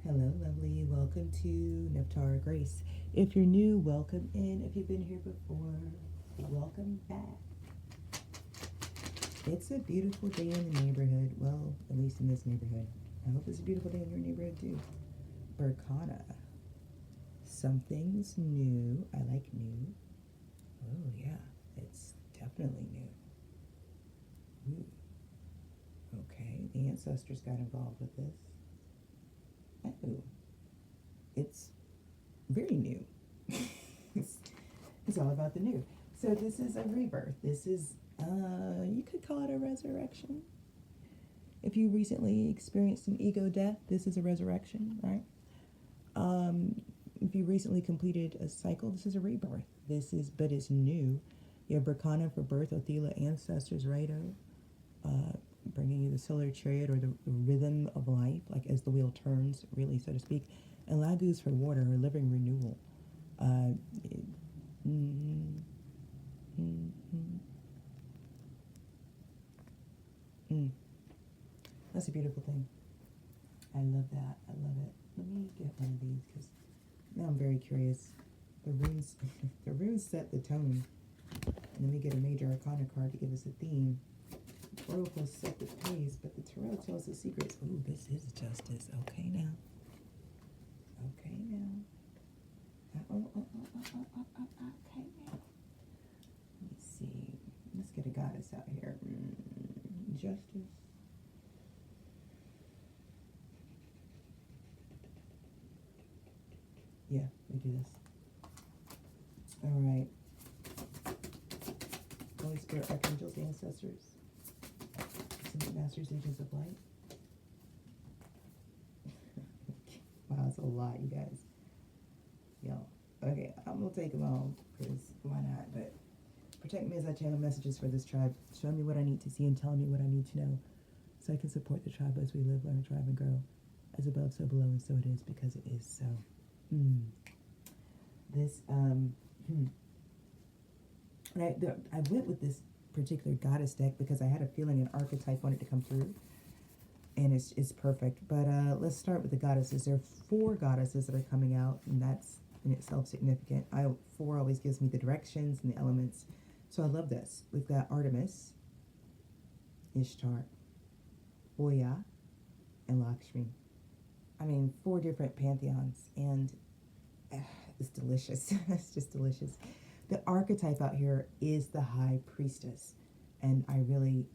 Hello, lovely. Welcome to Nephtara Grace. If you're new, welcome in. If you've been here before, welcome back. It's a beautiful day in the neighborhood. Well, at least in this neighborhood. I hope it's a beautiful day in your neighborhood too. Berkana. Something's new. I like new. Oh, yeah. It's definitely new. Ooh. Okay. The ancestors got involved with this. Oh. It's very new. it's all about the new. So this is a rebirth. This is, you could call it a resurrection. If you recently experienced an ego death, this is a resurrection, right? If you recently completed a cycle, this is a rebirth. But it's new. You have Berkana for birth, Othila, ancestors, Rito, bringing you the solar chariot or the rhythm of life, like as the wheel turns, really, so to speak. And Lagus for water, or living renewal. That's a beautiful thing. I love that. I love it. Let me get one of these because now I'm very curious. The runes, the runes set the tone. And then we get a major arcana card to give us a theme. Oracles set the pace, but the tarot tells the secrets. Ooh, this is justice. Okay now. Okay now. Okay now. Let me see. Let's get a goddess out here. Justice. Yeah, we do this. All right. Holy Spirit, archangels, ancestors. Masters, agents of light. Wow, that's a lot, you guys. Yo, okay, I'm gonna take them all because why not? But protect me as I channel messages for this tribe. Show me what I need to see and tell me what I need to know, so I can support the tribe as we live, learn, thrive, and grow. As above, so below, and so it is because it is so. This And I went with this particular goddess deck because I had a feeling an archetype wanted to come through, and it's perfect. But let's start with the goddesses. There are 4 goddesses that are coming out, and that's in itself significant. 4 always gives me the directions and the elements, so I love this. We've got Artemis, Ishtar, Oya, and Lakshmi. I mean, 4 different pantheons, and it's delicious. It's just delicious. The archetype out here is the high priestess. And I really,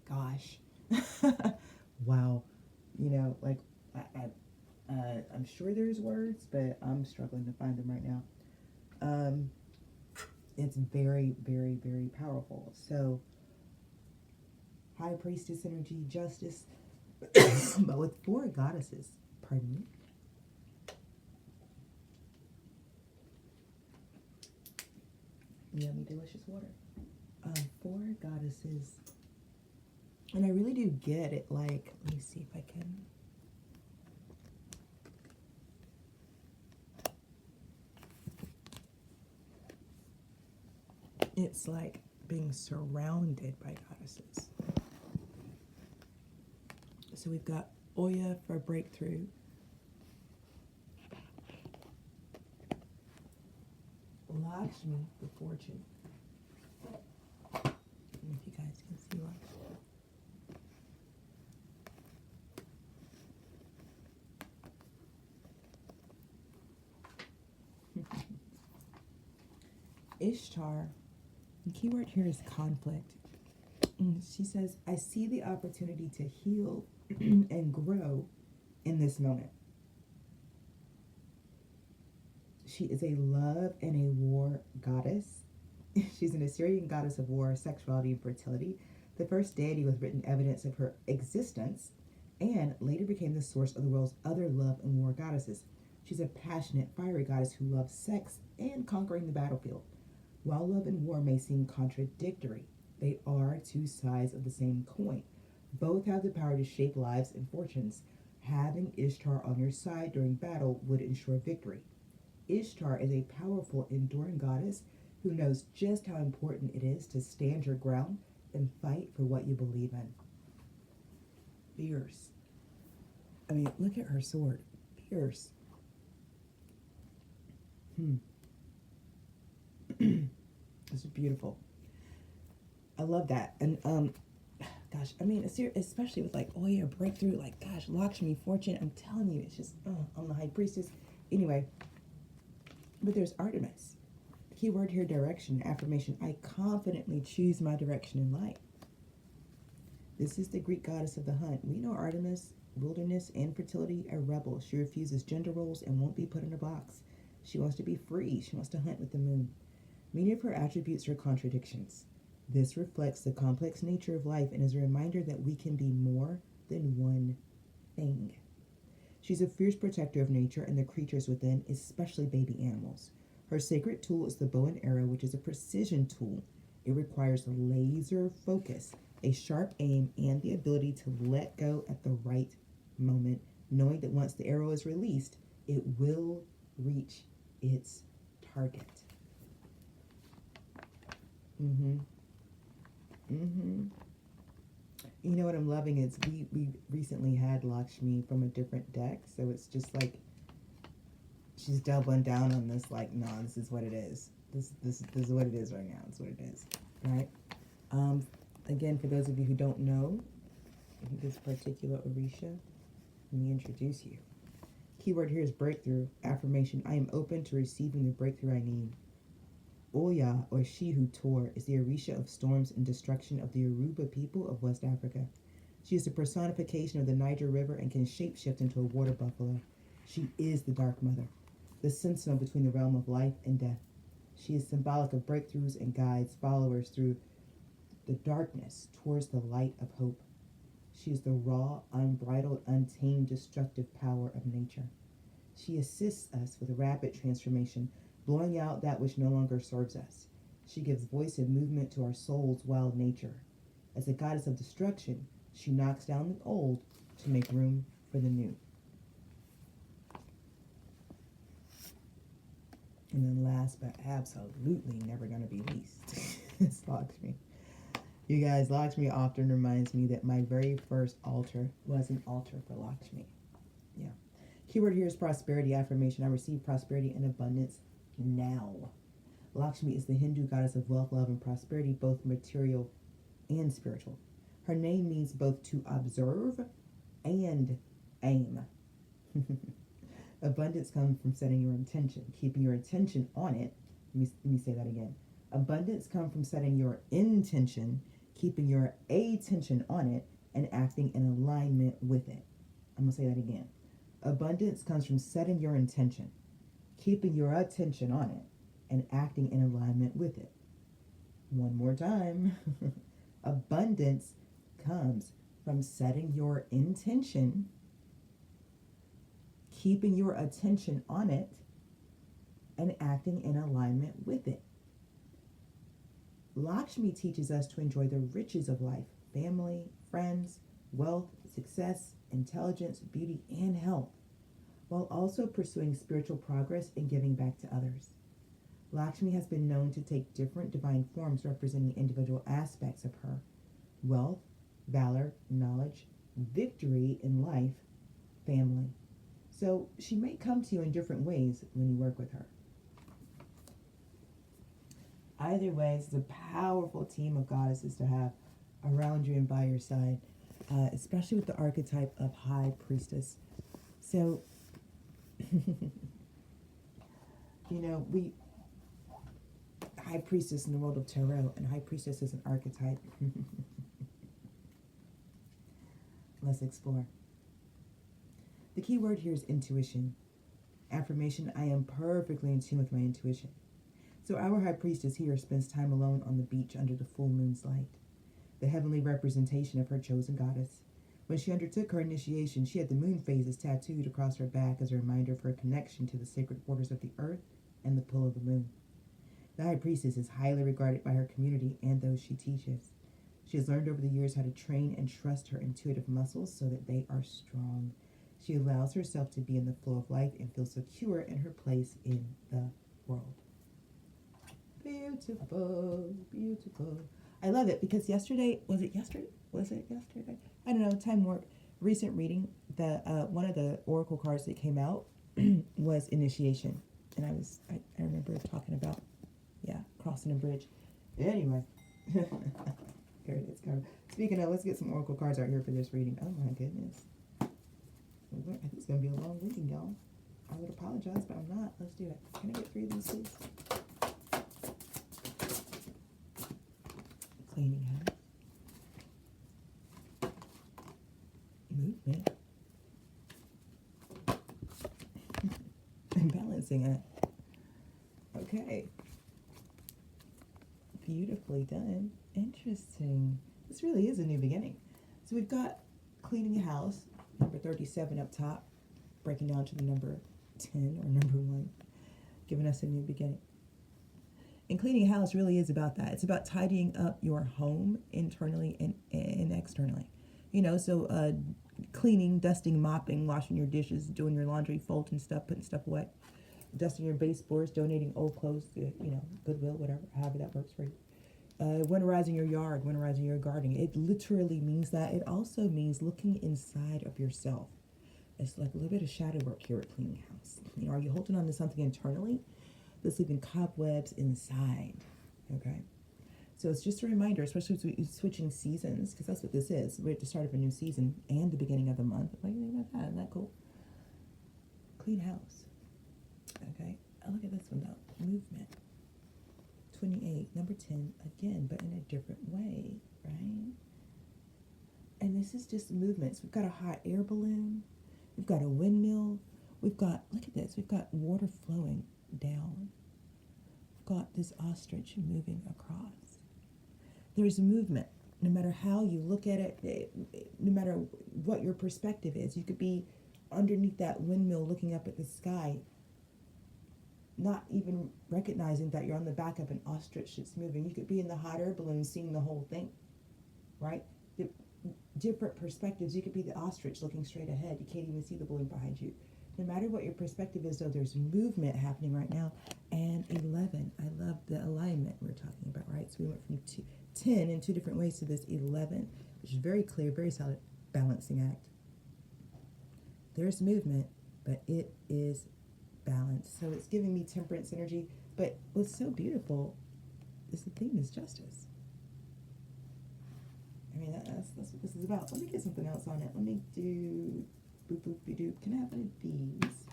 gosh, wow. Like, I'm sure there's words, but I'm struggling to find them right now. It's very, very, very powerful. So, high priestess energy, justice, but with 4 goddesses, pardon me. Yummy, delicious water. 4 goddesses. And I really do get it. Like, let me see if I can. It's like being surrounded by goddesses. So we've got Oya for breakthrough. Lakshmi for fortune. I don't know if you guys can see Lakshmi. Ishtar, the key word here is conflict. She says, I see the opportunity to heal and grow in this moment. She is a love and a war goddess. She's an Assyrian goddess of war, sexuality, and fertility, the first deity with written evidence of her existence, and later became the source of the world's other love and war goddesses. She's a passionate, fiery goddess who loves sex and conquering the battlefield. While love and war may seem contradictory, they are 2 sides of the same coin. Both have the power to shape lives and fortunes. Having Ishtar on your side during battle would ensure victory. Ishtar is a powerful, enduring goddess who knows just how important it is to stand your ground and fight for what you believe in. Fierce. I mean, look at her sword. Pierce. This is beautiful. I love that. And gosh, I mean, especially with like, oh yeah, breakthrough, like, gosh, Lakshmi, fortune, I'm telling you, it's just, I'm the high priestess. Anyway, but there's Artemis. Key word here, direction, affirmation. I confidently choose my direction in life. This is the Greek goddess of the hunt. We know Artemis, wilderness and fertility, a rebel. She refuses gender roles and won't be put in a box. She wants to be free. She wants to hunt with the moon. Many of her attributes are contradictions. This reflects the complex nature of life and is a reminder that we can be more than one thing. She's a fierce protector of nature and the creatures within, especially baby animals. Her sacred tool is the bow and arrow, which is a precision tool. It requires laser focus, a sharp aim, and the ability to let go at the right moment, knowing that once the arrow is released, it will reach its target. You know what I'm loving is we recently had Lakshmi from a different deck, so it's just like she's doubling down on this. Like, no, this is what it is. This is what it is right now. It's what it is, right? Again, for those of you who don't know this particular Orisha, let me introduce you. Keyword here is breakthrough. Affirmation: I am open to receiving the breakthrough I need. Oya, or she who tore, is the Orisha of storms and destruction of the Yoruba people of West Africa. She is the personification of the Niger River and can shapeshift into a water buffalo. She is the Dark Mother, the sentinel between the realm of life and death. She is symbolic of breakthroughs and guides followers through the darkness towards the light of hope. She is the raw, unbridled, untamed, destructive power of nature. She assists us with rapid transformation, blowing out that which no longer serves us. She gives voice and movement to our soul's wild nature. As a goddess of destruction, she knocks down the old to make room for the new. And then last but absolutely never going to be least is Lakshmi. You guys, Lakshmi often reminds me that my very first altar was an altar for Lakshmi. Yeah. Keyword here is prosperity. Affirmation: I receive prosperity and abundance now. Lakshmi is the Hindu goddess of wealth, love, and prosperity, both material and spiritual. Her name means both to observe and aim. Abundance comes from setting your intention, keeping your attention on it. Let me say that again. Abundance comes from setting your intention, keeping your attention on it, and acting in alignment with it. I'm going to say that again. Abundance comes from setting your intention, keeping your attention on it, and acting in alignment with it. One more time. Abundance comes from setting your intention, keeping your attention on it, and acting in alignment with it. Lakshmi teaches us to enjoy the riches of life: family, friends, wealth, success, intelligence, beauty, and health, while also pursuing spiritual progress and giving back to others. Lakshmi has been known to take different divine forms representing individual aspects of her: wealth, valor, knowledge, victory in life, family. So she may come to you in different ways when you work with her. Either way, it's a powerful team of goddesses to have around you and by your side, especially with the archetype of High Priestess. So, we High Priestess in the world of Tarot, and High Priestess is an archetype. Let's explore. The key word here is intuition. Affirmation: I am perfectly in tune with my intuition. So our High Priestess here spends time alone on the beach under the full moon's light, the heavenly representation of her chosen goddess. When she undertook her initiation, she had the moon phases tattooed across her back as a reminder of her connection to the sacred waters of the earth and the pull of the moon. The High Priestess is highly regarded by her community and those she teaches. She has learned over the years how to train and trust her intuitive muscles so that they are strong. She allows herself to be in the flow of life and feel secure in her place in the world. Beautiful, beautiful. I love it because yesterday? I don't know, time warp. recent reading, the one of the oracle cards that came out was initiation, and I remember talking about crossing a bridge. Anyway, here it is. Speaking of, let's get some oracle cards out here for this reading. Oh my goodness, I think it's gonna be a long reading, y'all. I would apologize, but I'm not. Let's do it. Can I get 3 of these, please? Cleaning house. Movement. And balancing it. Okay. Beautifully done. Interesting. This really is a new beginning. So we've got cleaning a house, number 37 up top, breaking down to the number 10 or number 1, giving us a new beginning. And cleaning a house really is about that. It's about tidying up your home internally and externally. You know, so cleaning, dusting, mopping, washing your dishes, doing your laundry, folding stuff, putting stuff away, dusting your baseboards, donating old clothes to, you know, Goodwill, whatever, however that works for you. Winterizing your yard, winterizing your gardening. It literally means that. It also means looking inside of yourself. It's like a little bit of shadow work here at cleaning house. You know, are you holding on to something internally that's leaving cobwebs inside? Okay. So it's just a reminder, especially as we're switching seasons, because that's what this is. We're at the start of a new season and the beginning of the month. What do you think about that? Isn't that cool? Clean house. Okay. Oh, look at this one though. Movement. 28, number 10, again, but in a different way, right? And this is just movements. We've got a hot air balloon. We've got a windmill. We've got, look at this, we've got water flowing down. We've got this ostrich moving across. There's movement, no matter how you look at it, no matter what your perspective is. You could be underneath that windmill looking up at the sky, not even recognizing that you're on the back of an ostrich that's moving. You could be in the hot air balloon seeing the whole thing, right? Different perspectives. You could be the ostrich looking straight ahead. You can't even see the balloon behind you. No matter what your perspective is, though, there's movement happening right now. And 11, I love the alignment we're talking about, right? So we went from 10 in 2 different ways to this 11, which is very clear, very solid balancing act. There's movement, but it is balance. So it's giving me temperance energy. But what's so beautiful is the theme is justice. I mean, that's what this is about. Let me get something else on it. Let me do boop boop be doop. Can I have one of these?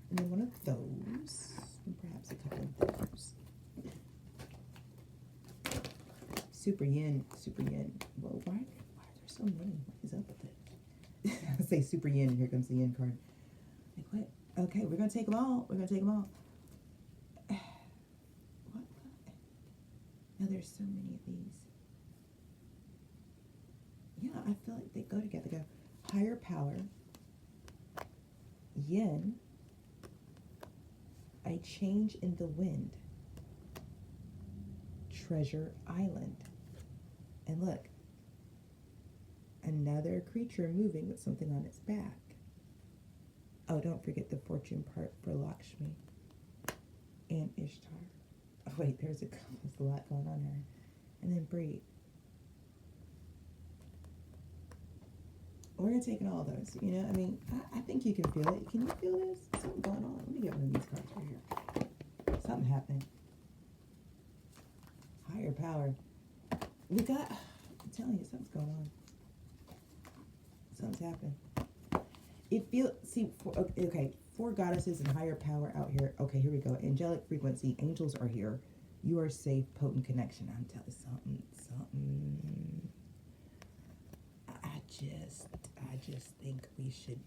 And then one of those. And perhaps a couple of those. Super yin, super yin. Well, why are there so many? What is up with it? I say super yin, and here comes the yin card. Like, what? Okay, we're going to take them all. We're going to take them all. What? Now, there's so many of these. Yeah, I feel like they go together. They go higher power, yin, a change in the wind, treasure island. And look, another creature moving with something on its back. Oh, don't forget the fortune part for Lakshmi and Ishtar. Oh, wait, there's a lot going on there. And then breathe. We're going to take in all those, you know, I mean, I think you can feel it. Can you feel this? Something going on. Let me get one of these cards right here. Something happening. Higher power. We got, I'm telling you, something's going on. Something's happening. It feels, see, okay, 4 goddesses and higher power out here. Okay, here we go. Angelic frequency. Angels are here. You are safe, potent connection. I'm telling you something. I just think we should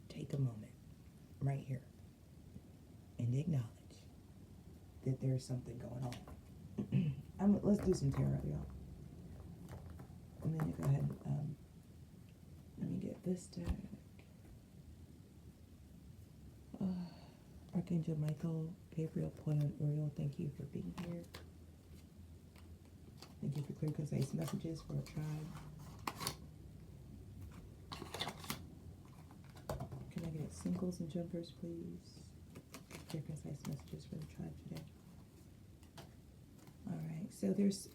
take a moment right here and acknowledge that there's something going on. Let's do some tarot, y'all. I'm going to go ahead and let me get this deck. Archangel Michael, Gabriel, Poyon, Uriel, thank you for being here. Thank you for clear, concise messages for our tribe. Can I get singles and jumpers, please? Clear, concise messages for the tribe today. All right, so there's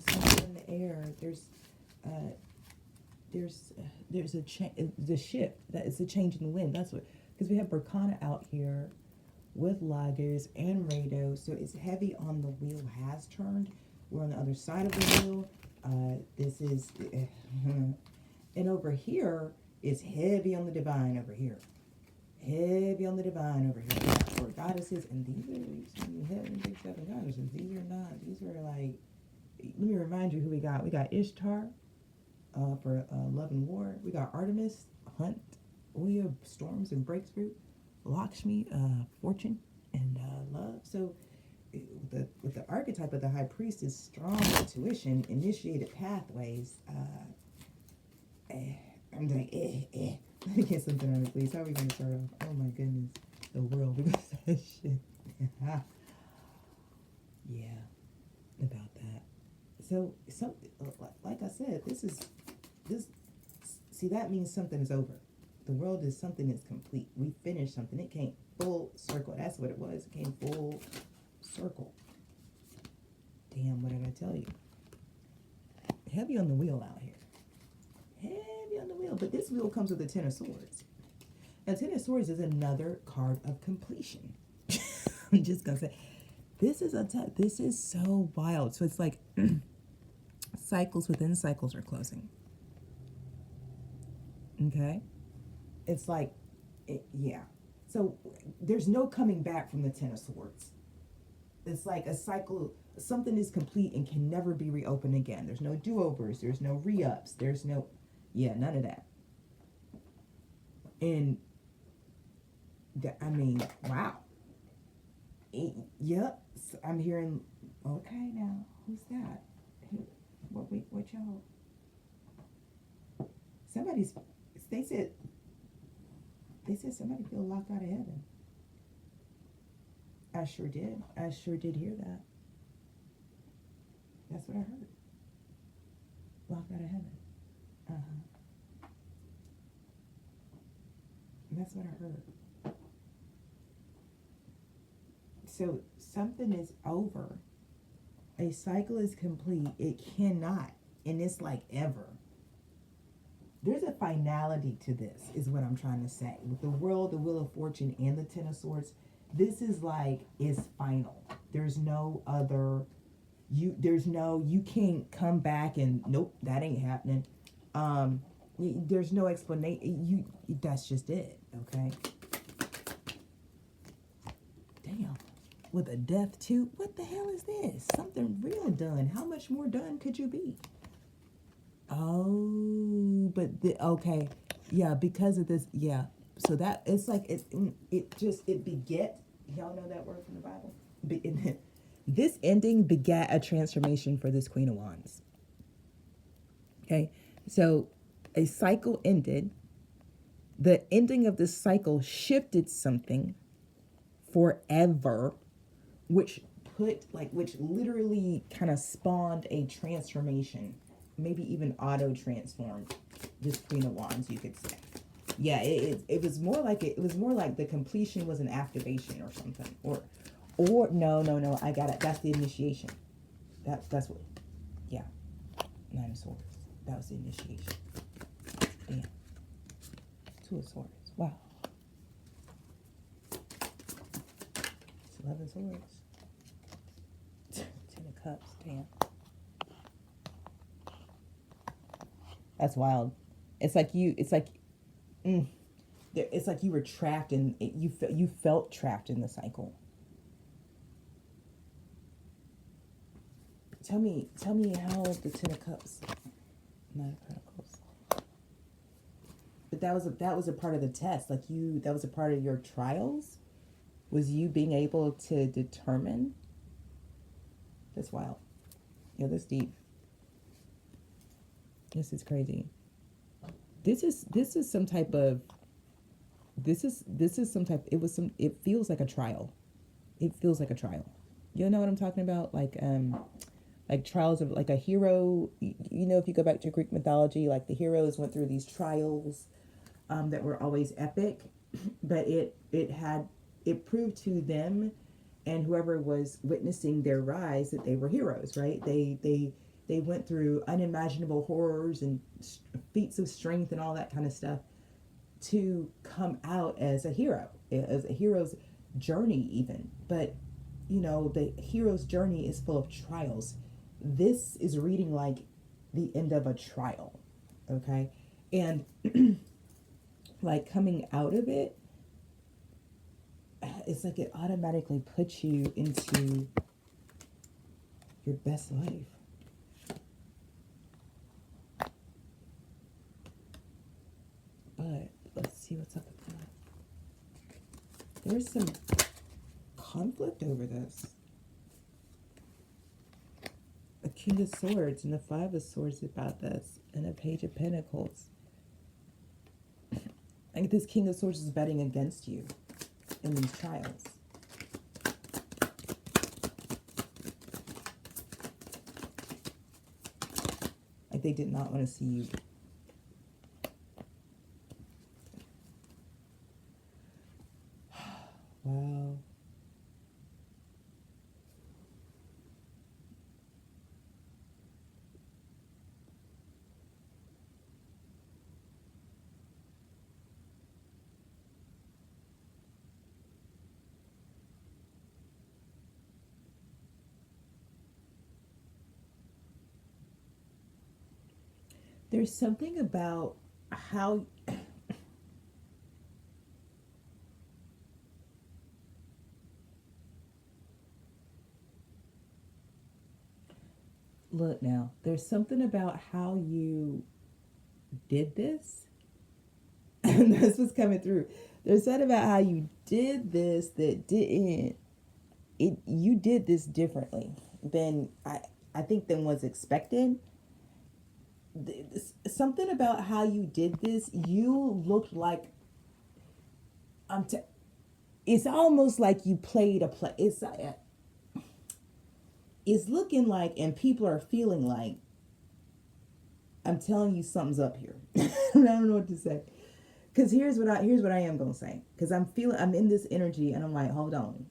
something in the air. There's there's a the shift that is a change in the wind. That's what, because we have Berkana out here with Lagos and Rado, so it's heavy on the wheel has turned. We're on the other side of the wheel. This is, and over here is heavy on the divine over here. Heavy on the divine over here. For goddesses, and these are heavy big seven goddesses. These are not, these are like, let me remind you who we got. We got Ishtar for love and war. We got Artemis, hunt, Oya, storms and breakthrough. Lakshmi, fortune and love. So with the archetype of the high priest is strong intuition, initiated pathways. I'm like, Let me get something on it, please. How are we going to start off? Oh my goodness, the world because that shit. Yeah, about that. So something like I said, this. See, that means something is over. The world is something that's complete. We finished something. It came full circle. That's what it was. It came full circle. Damn, what did I tell you? Heavy on the wheel out here. Heavy on the wheel. But this wheel comes with the Ten of Swords. Now, Ten of Swords is another card of completion. I'm just going to say, this is so wild. So it's like cycles within cycles are closing. Okay? It's like, yeah. So there's no coming back from the Ten of Swords. It's like a cycle. Something is complete and can never be reopened again. There's no do-overs. There's no re-ups. There's no, none of that. And, I mean, wow. Yep. I'm hearing, okay now, who's that? What y'all? They said somebody feel locked out of heaven. I sure did. I sure did hear that. That's what I heard. Locked out of heaven. That's what I heard. So something is over. A cycle is complete. It cannot, and it's like ever. There's a finality to this, is what I'm trying to say. With the world, the Wheel of Fortune, and the Ten of Swords, this is like, is final. There's no other, you can't come back and, nope, that ain't happening. There's no explanation. That's just it, okay? Damn. With a death too? What the hell is this? Something real done. How much more done could you be? Oh, but okay, yeah, because of this, yeah. So that it's like it beget. Y'all know that word from the Bible. This ending begat a transformation for this Queen of Wands. Okay, so a cycle ended. The ending of this cycle shifted something forever, which literally kind of spawned a transformation. Maybe even auto-transformed this Queen of Wands, you could say. Yeah, it was more like the completion was an activation or something. Or no, I got it. That's the initiation. That's what, yeah. Nine of Swords. That was the initiation. Damn. Two of Swords. Wow. It's 11 Swords. 10 of Cups. Damn. That's wild. It's like you were trapped in it. You felt trapped in the cycle. Tell me how the Ten of Cups, Nine of Pentacles. But that was a part of the test. That was a part of your trials. Was you being able to determine? That's wild. Yeah, that's deep. This is crazy. This is some type of. It feels like a trial. It feels like a trial. You know what I'm talking about? Like trials of like a hero. You know, if you go back to Greek mythology, like the heroes went through these trials, that were always epic, but it proved to them and whoever was witnessing their rise that they were heroes, right? They They went through unimaginable horrors and feats of strength and all that kind of stuff to come out as a hero, as a hero's journey, even. But, you know, the hero's journey is full of trials. This is reading like the end of a trial, okay? And like coming out of it, it's like it automatically puts you into your best life. But let's see what's up with that. There's some conflict over this. A King of Swords and a Five of Swords about this, and a Page of Pentacles. I think this King of Swords is betting against you in these trials. Like they did not want to see you. Wow. There's something about how look now, there's something about how you did this. And that's what's coming through. There's something about how you did this that didn't you did this differently than I think than was expected. Something about how you did this, you looked like it's almost like you played a play. It's looking like, and people are feeling like, I'm telling you something's up here. I don't know what to say. Because here's what I am gonna say. Because I'm in this energy, and I'm like, hold on.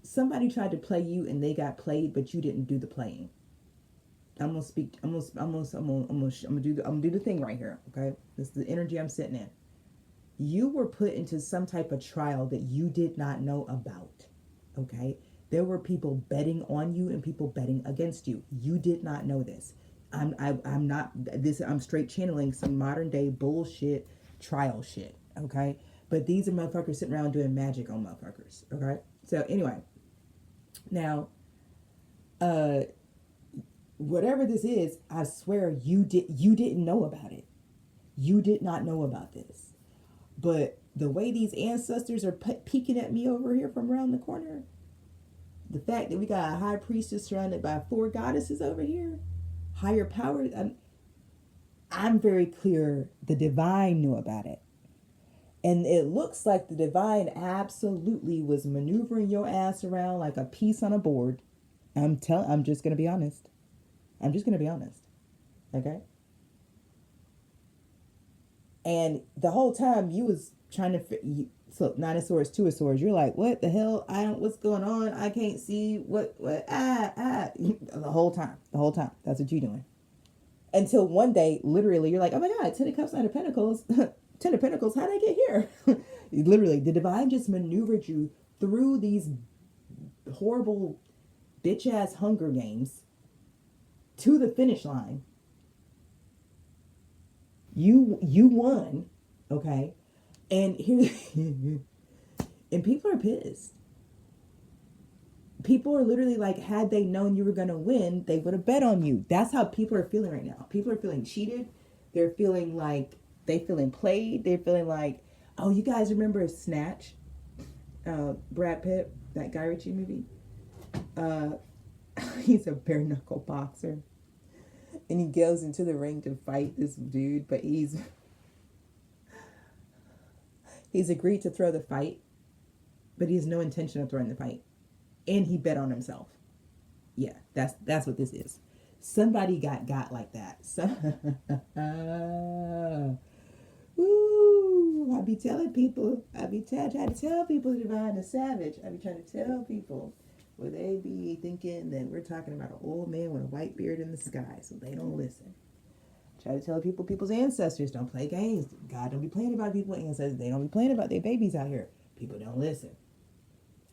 Somebody tried to play you, and they got played, but you didn't do the playing. I'm gonna do the thing right here. Okay, this is the energy I'm sitting in. You were put into some type of trial that you did not know about. Okay, there were people betting on you and people betting against you. You did not know this. I'm not this. I'm straight channeling some modern day bullshit trial shit. Okay, but these are motherfuckers sitting around doing magic on motherfuckers. Okay, so anyway, now, whatever this is, I swear you didn't know about it. You did not know about this. But the way these ancestors are peeking at me over here from around the corner, the fact that we got a high priestess surrounded by 4 goddesses over here, higher power, I'm very clear the divine knew about it. And it looks like the divine absolutely was maneuvering your ass around like a piece on a board. I'm just going to be honest. I'm just going to be honest. Okay? And the whole time you was trying to, so 9 of Swords, 2 of Swords, you're like, what the hell? What's going on? I can't see what, the whole time. That's what you're doing. Until one day, literally, you're like, oh my God, 10 of Cups, 9 of Pentacles. 10 of Pentacles, how'd I get here? Literally, the divine just maneuvered you through these horrible bitch-ass Hunger Games to the finish line. You won, okay? And here, and people are pissed. People are literally like, had they known you were going to win, they would have bet on you. That's how people are feeling right now. People are feeling cheated. They're feeling like, feeling played. They're feeling like, oh, you guys remember Snatch? Brad Pitt, that Guy Ritchie movie? He's a bare knuckle boxer. And he goes into the ring to fight this dude, but he's agreed to throw the fight, but he has no intention of throwing the fight. And he bet on himself. Yeah, that's what this is. Somebody got like that. So, I be telling people, trying to tell people the divine is savage. I be trying to tell people, Well, they be thinking that we're talking about an old man with a white beard in the sky, so they don't listen. Try to tell people, people's ancestors don't play games. God don't be playing about people's ancestors. They don't be playing about their babies out here. People don't listen.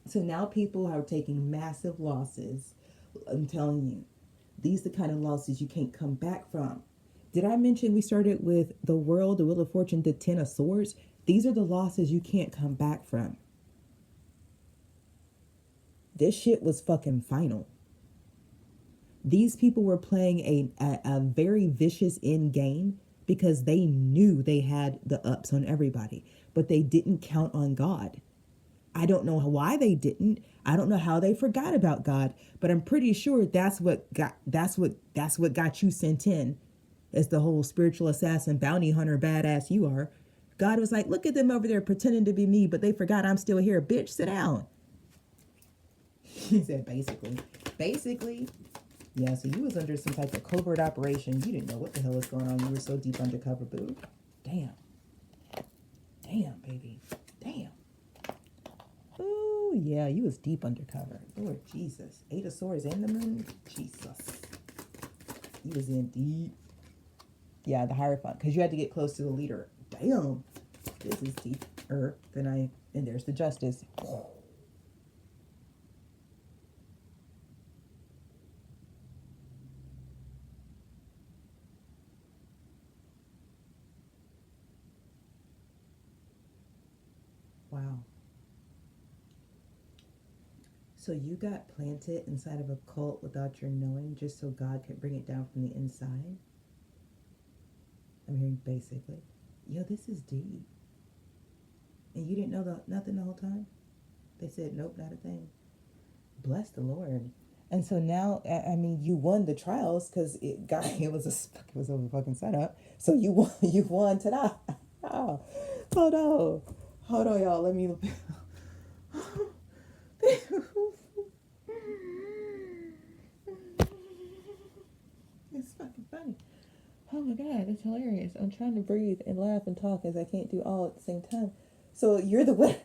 So now people are taking massive losses. I'm telling you, these are the kind of losses you can't come back from. Did I mention we started with the world, the Wheel of Fortune, the Ten of Swords? These are the losses you can't come back from. This shit was fucking final. These people were playing a very vicious end game because they knew they had the ups on everybody, but they didn't count on God. I don't know why they didn't. I don't know how they forgot about God, but I'm pretty sure that's what got you sent in as the whole spiritual assassin, bounty hunter, badass you are. God was like, look at them over there pretending to be me, but they forgot I'm still here. Bitch, sit down. He said, basically. Yeah, so you was under some type of covert operation. You didn't know what the hell was going on. You were so deep undercover, boo. Damn, baby. Damn. Ooh, yeah, you was deep undercover. Lord Jesus. 8 of Swords and the Moon. Jesus. You was in deep. Yeah, the Hierophant. Because you had to get close to the leader. Damn. This is deeper than I... And there's the Justice. Oh. Wow. So you got planted inside of a cult without your knowing, just so God could bring it down from the inside? I'm hearing basically. Yo, this is deep. And you didn't know nothing the whole time? They said, nope, not a thing. Bless the Lord. And so now, I mean, you won the trials because it was a fucking setup. So you won, ta-da. Oh, hold on, y'all. Let me. It's fucking funny. Oh my God, it's hilarious. I'm trying to breathe and laugh and talk as I can't do all at the same time. So you're the winner.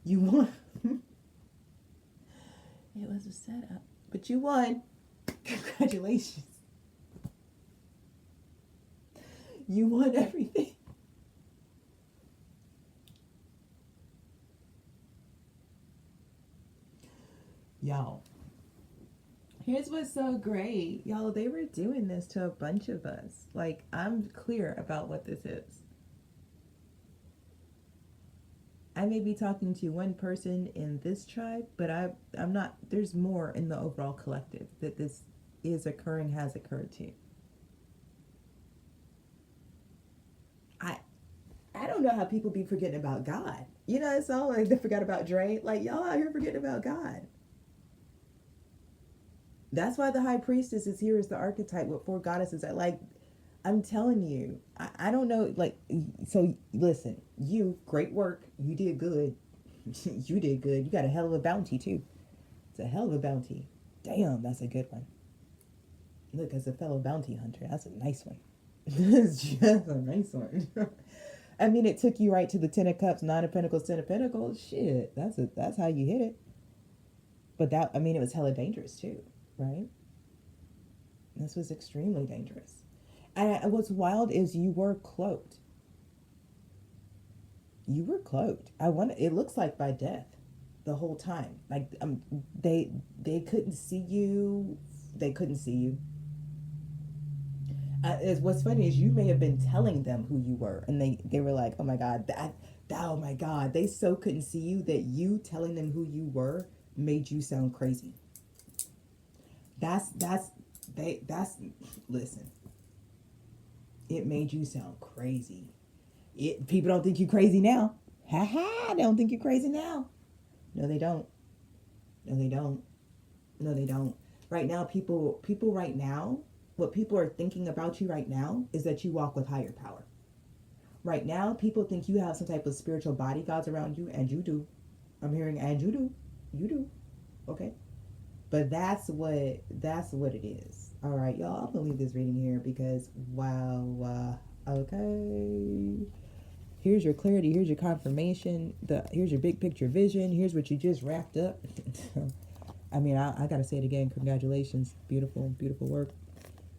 You won. It was a setup, but you won. Congratulations. You won everything. Y'all, here's what's so great. Y'all, they were doing this to a bunch of us. Like, I'm clear about what this is. I may be talking to one person in this tribe, but I'm not, there's more in the overall collective that this is occurring, has occurred to. I don't know how people be forgetting about God. You know, it's all like they forgot about Dre. Like, y'all out here forgetting about God. That's why the high priestess is here as the archetype with 4 goddesses. Like, I'm telling you, I don't know. Like, so listen, great work. You did good. You did good. You got a hell of a bounty too. It's a hell of a bounty. Damn, that's a good one. Look, as a fellow bounty hunter, that's a nice one. It's just a nice one. I mean, it took you right to the 10 of Cups, 9 of Pentacles, 10 of Pentacles. Shit, that's how you hit it. But that, I mean, it was hella dangerous too, right? This was extremely dangerous. And what's wild is you were cloaked. You were cloaked. It looks like by death the whole time. Like, they couldn't see you. They couldn't see you. What's funny is you may have been telling them who you were, and they were like, oh my God, oh my God. They so couldn't see you that you telling them who you were made you sound crazy. Listen. It made you sound crazy. People don't think you crazy now. Ha ha, they don't think you're crazy now. No, they don't. No, they don't. No, they don't. Right now, people right now, what people are thinking about you right now is that you walk with higher power. Right now, people think you have some type of spiritual bodyguards around you, and you do. I'm hearing, and you do. You do. Okay? But that's what it is. All right, y'all, I'm going to leave this reading here because, wow. Okay. Here's your clarity. Here's your confirmation. Here's your big picture vision. Here's what you just wrapped up. I mean, I got to say it again. Congratulations. Beautiful, beautiful work.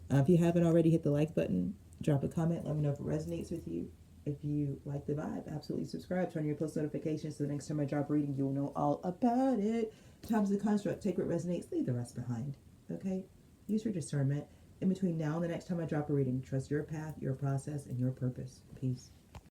If you haven't already, hit the like button, drop a comment, let me know if it resonates with you. If you like the vibe, absolutely subscribe. Turn on your post notifications so the next time I drop a reading, you'll know all about it. Times the construct. Take what resonates, leave the rest behind. Okay? Use your discernment. In between now and the next time I drop a reading, trust your path, your process, and your purpose. Peace.